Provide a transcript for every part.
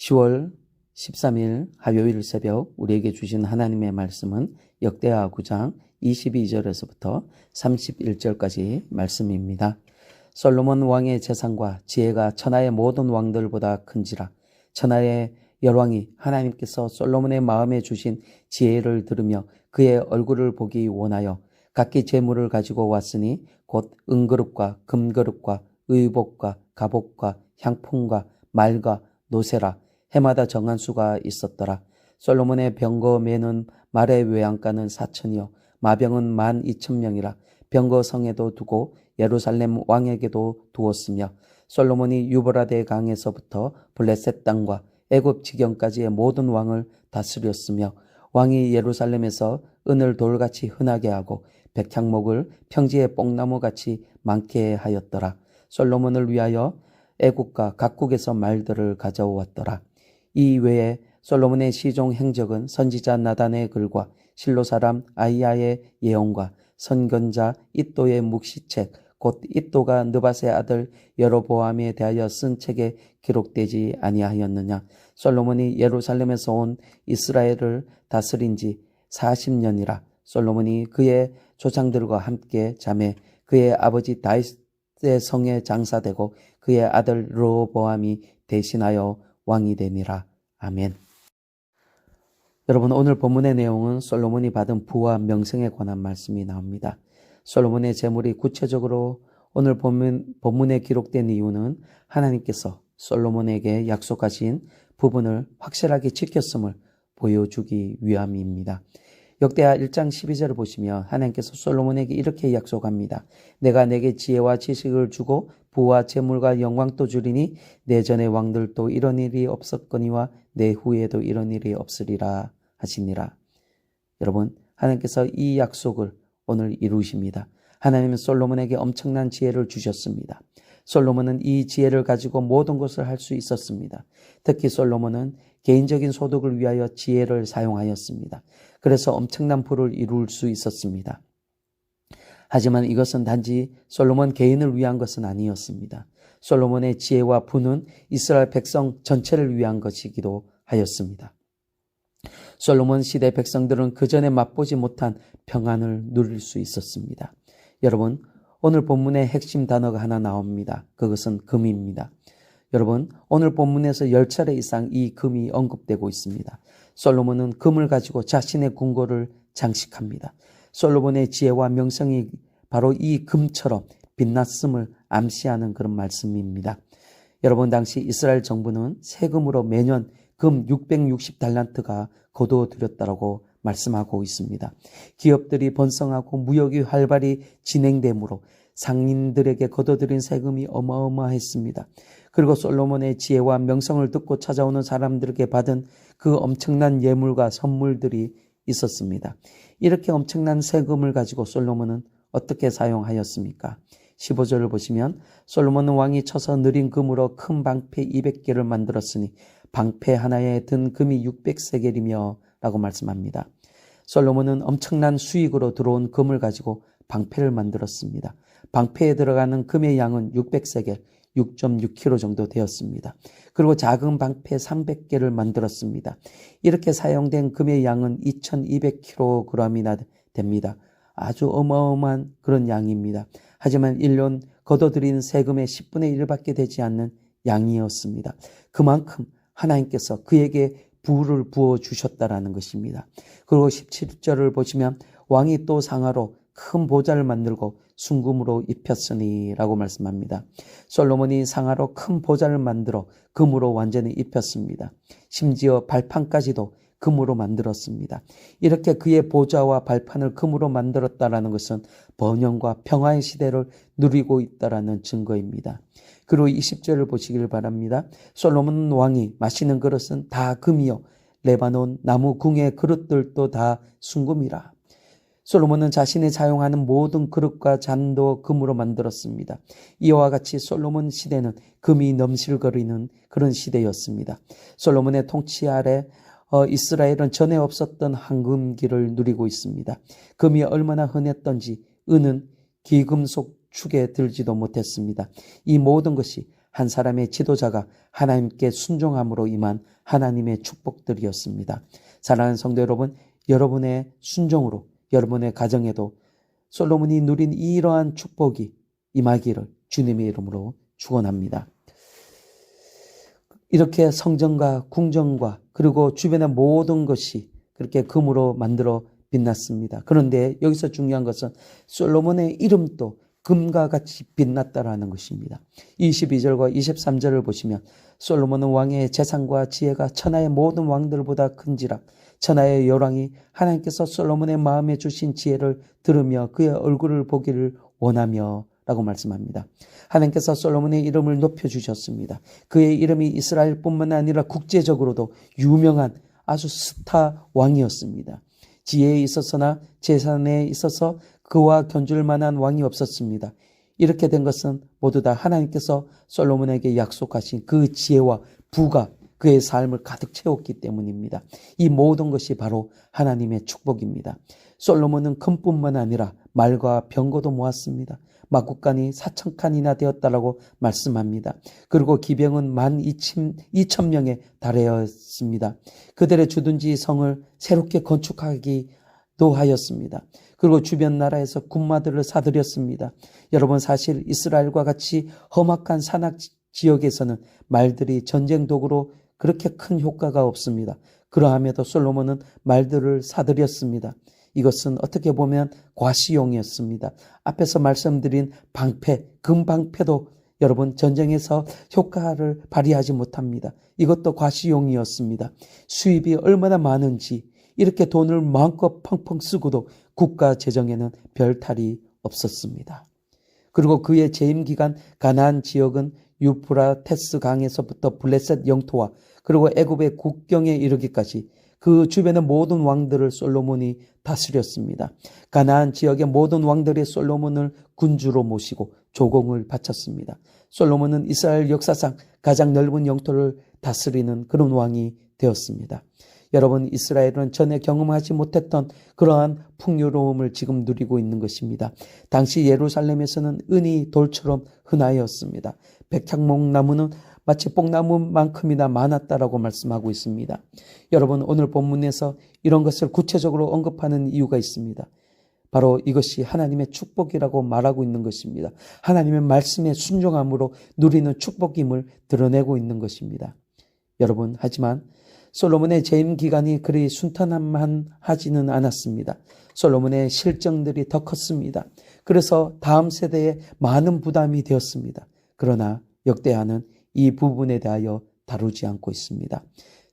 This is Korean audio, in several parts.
10월 13일 화요일 새벽 우리에게 주신 하나님의 말씀은 역대하 9장 22절에서부터 31절까지 말씀입니다. 솔로몬 왕의 재산과 지혜가 천하의 모든 왕들보다 큰지라. 천하의 열왕이 하나님께서 솔로몬의 마음에 주신 지혜를 들으며 그의 얼굴을 보기 원하여 각기 재물을 가지고 왔으니 곧 은그릇과 금그릇과 의복과 갑옷과 향품과 말과 노새라. 해마다 정한 수가 있었더라. 솔로몬의 병거 매는 말의 외양간은 4천이요 마병은 12,000명이라. 병거 성에도 두고 예루살렘 왕에게도 두었으며 솔로몬이 유브라데 강에서부터 블레셋 땅과 애굽 지경까지의 모든 왕을 다스렸으며 왕이 예루살렘에서 은을 돌같이 흔하게 하고 백향목을 평지의 뽕나무같이 많게 하였더라. 솔로몬을 위하여 애국과 각국에서 말들을 가져왔더라. 이 외에 솔로몬의 시종 행적은 선지자 나단의 글과 실로 사람 아이야의 예언과 선견자 id도의 묵시책 곧 id도가 느밧의 아들 여로보암에 대하여 쓴 책에 기록되지 아니하였느냐. 솔로몬이 예루살렘에서 온 이스라엘을 다스린 지 40년이라. 솔로몬이 그의 조상들과 함께 자매 그의 아버지 다윗의 성에 장사되고 그의 아들 르호보암이 대신하여 왕이 되니라. 아멘. 여러분, 오늘 본문의 내용은 솔로몬이 받은 부와 명성에 관한 말씀이 나옵니다. 솔로몬의 재물이 구체적으로 오늘 본문에 기록된 이유는 하나님께서 솔로몬에게 약속하신 부분을 확실하게 지켰음을 보여주기 위함입니다. 역대하 1장 12절을 보시면 하나님께서 솔로몬에게 이렇게 약속합니다. 내가 내게 지혜와 지식을 주고 부와 재물과 영광도 주리니 내 전의 왕들도 이런 일이 없었거니와 내 후에도 이런 일이 없으리라 하시니라. 여러분, 하나님께서 이 약속을 오늘 이루십니다. 하나님은 솔로몬에게 엄청난 지혜를 주셨습니다. 솔로몬은 이 지혜를 가지고 모든 것을 할 수 있었습니다. 특히 솔로몬은 개인적인 소득을 위하여 지혜를 사용하였습니다. 그래서 엄청난 부를 이룰 수 있었습니다. 하지만 이것은 단지 솔로몬 개인을 위한 것은 아니었습니다. 솔로몬의 지혜와 부는 이스라엘 백성 전체를 위한 것이기도 하였습니다. 솔로몬 시대 백성들은 그전에 맛보지 못한 평안을 누릴 수 있었습니다. 여러분, 오늘 본문의 핵심 단어가 하나 나옵니다. 그것은 금입니다. 여러분, 오늘 본문에서 10차례 이상 이 금이 언급되고 있습니다. 솔로몬은 금을 가지고 자신의 궁궐을 장식합니다. 솔로몬의 지혜와 명성이 바로 이 금처럼 빛났음을 암시하는 그런 말씀입니다. 여러분, 당시 이스라엘 정부는 세금으로 매년 금 660달란트가 거두어들였다고 말씀하고 있습니다. 기업들이 번성하고 무역이 활발히 진행되므로 상인들에게 거둬들인 세금이 어마어마했습니다. 그리고 솔로몬의 지혜와 명성을 듣고 찾아오는 사람들에게 받은 그 엄청난 예물과 선물들이 있었습니다. 이렇게 엄청난 세금을 가지고 솔로몬은 어떻게 사용하였습니까? 15절을 보시면 솔로몬은 왕이 쳐서 느린 금으로 큰 방패 200개를 만들었으니 방패 하나에 든 금이 600세겔이며 라고 말씀합니다. 솔로몬은 엄청난 수익으로 들어온 금을 가지고 방패를 만들었습니다. 방패에 들어가는 금의 양은 600세겔, 6.6kg 정도 되었습니다. 그리고 작은 방패 300개를 만들었습니다. 이렇게 사용된 금의 양은 2200kg이나 됩니다. 아주 어마어마한 그런 양입니다. 하지만 1년 거둬들인 세금의 10분의 1밖에 되지 않는 양이었습니다. 그만큼 하나님께서 그에게 부를 부어주셨다라는 것입니다. 그리고 17절을 보시면 왕이 또 상하로 큰 보좌를 만들고 순금으로 입혔으니 라고 말씀합니다. 솔로몬이 상하로 큰 보좌를 만들어 금으로 완전히 입혔습니다. 심지어 발판까지도 금으로 만들었습니다. 이렇게 그의 보좌와 발판을 금으로 만들었다라는 것은 번영과 평화의 시대를 누리고 있다라는 증거입니다. 그리고 20절을 보시길 바랍니다. 솔로몬 왕이 마시는 그릇은 다 금이요 레바논 나무 궁의 그릇들도 다 순금이라. 솔로몬은 자신이 사용하는 모든 그릇과 잔도 금으로 만들었습니다. 이와 같이 솔로몬 시대는 금이 넘실거리는 그런 시대였습니다. 솔로몬의 통치 아래 이스라엘은 전에 없었던 황금기를 누리고 있습니다. 금이 얼마나 흔했던지 은은 기금속 축에 들지도 못했습니다. 이 모든 것이 한 사람의 지도자가 하나님께 순종함으로 임한 하나님의 축복들이었습니다. 사랑하는 성도 여러분, 여러분의 순종으로 여러분의 가정에도 솔로몬이 누린 이러한 축복이 임하기를 주님의 이름으로 축원합니다. 이렇게 성전과 궁전과 그리고 주변의 모든 것이 그렇게 금으로 만들어 빛났습니다. 그런데 여기서 중요한 것은 솔로몬의 이름도 금과 같이 빛났다라는 것입니다. 22절과 23절을 보시면 솔로몬은 왕의 재산과 지혜가 천하의 모든 왕들보다 큰지라 천하의 열왕이 하나님께서 솔로몬의 마음에 주신 지혜를 들으며 그의 얼굴을 보기를 원하며 라고 말씀합니다. 하나님께서 솔로몬의 이름을 높여주셨습니다. 그의 이름이 이스라엘뿐만 아니라 국제적으로도 유명한 아주 스타 왕이었습니다. 지혜에 있어서나 재산에 있어서 그와 견줄 만한 왕이 없었습니다. 이렇게 된 것은 모두 다 하나님께서 솔로몬에게 약속하신 그 지혜와 부가 그의 삶을 가득 채웠기 때문입니다. 이 모든 것이 바로 하나님의 축복입니다. 솔로몬은 금뿐만 아니라 말과 병거도 모았습니다. 마구간이 4,000칸이나 되었다라고 말씀합니다. 그리고 기병은 12,000명에 달하였습니다. 그들의 주둔지 성을 새롭게 건축하기도 하였습니다. 그리고 주변 나라에서 군마들을 사들였습니다. 여러분, 사실 이스라엘과 같이 험악한 산악 지역에서는 말들이 전쟁 도구로 그렇게 큰 효과가 없습니다. 그러함에도 솔로몬은 말들을 사들였습니다. 이것은 어떻게 보면 과시용이었습니다. 앞에서 말씀드린 방패, 금방패도 여러분 전쟁에서 효과를 발휘하지 못합니다. 이것도 과시용이었습니다. 수입이 얼마나 많은지 이렇게 돈을 마음껏 펑펑 쓰고도 국가 재정에는 별 탈이 없었습니다. 그리고 그의 재임 기간 가나안 지역은 유프라테스 강에서부터 블레셋 영토와 그리고 애굽의 국경에 이르기까지 그 주변의 모든 왕들을 솔로몬이 다스렸습니다. 가나안 지역의 모든 왕들이 솔로몬을 군주로 모시고 조공을 바쳤습니다. 솔로몬은 이스라엘 역사상 가장 넓은 영토를 다스리는 그런 왕이 되었습니다. 여러분, 이스라엘은 전에 경험하지 못했던 그러한 풍요로움을 지금 누리고 있는 것입니다. 당시 예루살렘에서는 은이 돌처럼 흔하였습니다. 백향목나무는 마치 뽕나무만큼이나 많았다라고 말씀하고 있습니다. 여러분, 오늘 본문에서 이런 것을 구체적으로 언급하는 이유가 있습니다. 바로 이것이 하나님의 축복이라고 말하고 있는 것입니다. 하나님의 말씀에 순종함으로 누리는 축복임을 드러내고 있는 것입니다. 여러분, 하지만 솔로몬의 재임 기간이 그리 순탄하지는 않았습니다. 솔로몬의 실정들이 더 컸습니다. 그래서 다음 세대에 많은 부담이 되었습니다. 그러나 역대하는 이 부분에 대하여 다루지 않고 있습니다.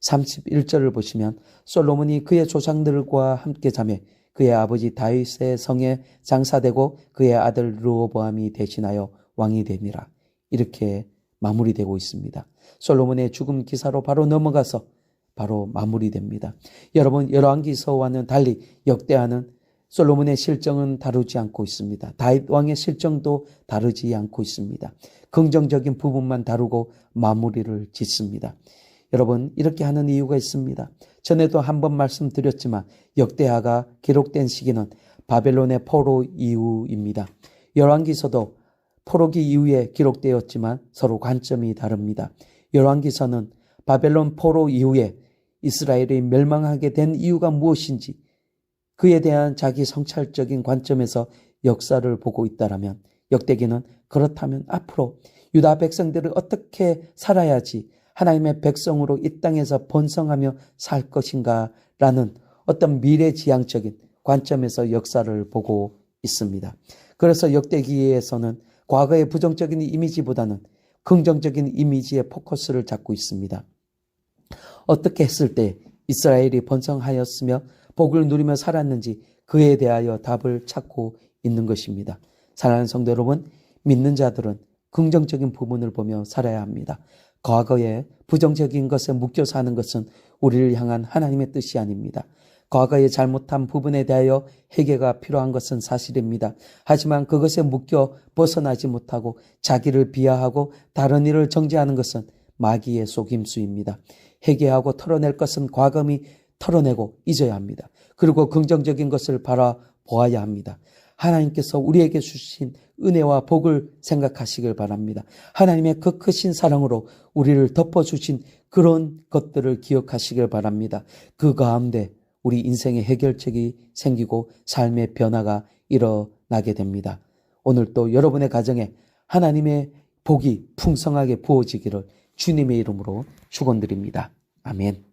31절을 보시면 솔로몬이 그의 조상들과 함께 자매 그의 아버지 다윗의 성에 장사되고 그의 아들 르호보암이 대신하여 왕이 되니라. 이렇게 마무리되고 있습니다. 솔로몬의 죽음 기사로 바로 넘어가서 바로 마무리됩니다. 여러분, 열왕기서와는 달리 역대하는 솔로몬의 실정은 다루지 않고 있습니다. 다윗 왕의 실정도 다루지 않고 있습니다. 긍정적인 부분만 다루고 마무리를 짓습니다. 여러분, 이렇게 하는 이유가 있습니다. 전에도 한번 말씀드렸지만 역대하가 기록된 시기는 바벨론의 포로 이후입니다. 열왕기서도 포로기 이후에 기록되었지만 서로 관점이 다릅니다. 열왕기서는 바벨론 포로 이후에 이스라엘이 멸망하게 된 이유가 무엇인지 그에 대한 자기 성찰적인 관점에서 역사를 보고 있다라면 역대기는 그렇다면 앞으로 유다 백성들을 어떻게 살아야지 하나님의 백성으로 이 땅에서 번성하며 살 것인가 라는 어떤 미래지향적인 관점에서 역사를 보고 있습니다. 그래서 역대기에서는 과거의 부정적인 이미지보다는 긍정적인 이미지에 포커스를 잡고 있습니다. 어떻게 했을 때 이스라엘이 번성하였으며 복을 누리며 살았는지 그에 대하여 답을 찾고 있는 것입니다. 사랑하는 성도 여러분, 믿는 자들은 긍정적인 부분을 보며 살아야 합니다. 과거에 부정적인 것에 묶여 사는 것은 우리를 향한 하나님의 뜻이 아닙니다. 과거에 잘못한 부분에 대하여 회개가 필요한 것은 사실입니다. 하지만 그것에 묶여 벗어나지 못하고 자기를 비하하고 다른 일을 정죄하는 것은 마귀의 속임수입니다. 회개하고 털어낼 것은 과감히 털어내고 잊어야 합니다. 그리고 긍정적인 것을 바라보아야 합니다. 하나님께서 우리에게 주신 은혜와 복을 생각하시길 바랍니다. 하나님의 그 크신 사랑으로 우리를 덮어주신 그런 것들을 기억하시길 바랍니다. 그 가운데 우리 인생의 해결책이 생기고 삶의 변화가 일어나게 됩니다. 오늘 또 여러분의 가정에 하나님의 복이 풍성하게 부어지기를 주님의 이름으로 축원드립니다. 아멘.